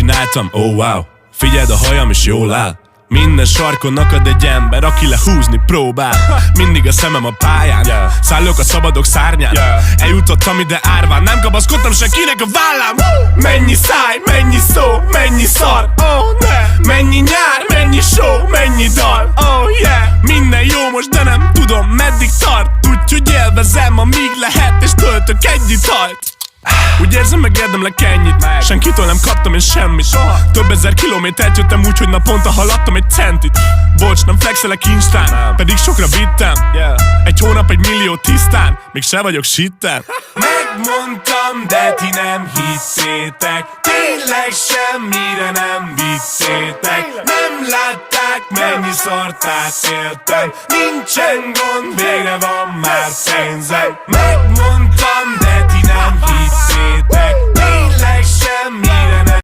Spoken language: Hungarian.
csináltam, oh wow. Figyeld a hajam és jól áll. Minden sarkon akad egy ember, aki lehúzni próbál. Mindig a szemem a pályán, szállok a szabadok szárnyán. Eljutottam ide árván, nem kapaszkodtam senkinek a vállám. Mennyi száj, mennyi szó, mennyi szar, oh ne. Mennyi nyár, mennyi show, mennyi dal, oh yeah. Minden jó most, de nem tudom meddig tart. Úgyhogy élvezem, amíg lehet, és töltök egy italt. Úgy érzem, megérdemlek ennyit. Senkitől nem kaptam én semmit. Több ezer kilométert jöttem úgy, hogy naponta haladtam egy centit. Bocs, nem flexelek instán, pedig sokra vittem. Egy hónap, 1 millió tisztán, még se vagyok sitten. Megmondtam, de ti nem hittétek. Tényleg semmire nem vittétek. Nem látták, mennyi szart átéltem. Nincsen gond, végre van már pénzem. Megmondtam,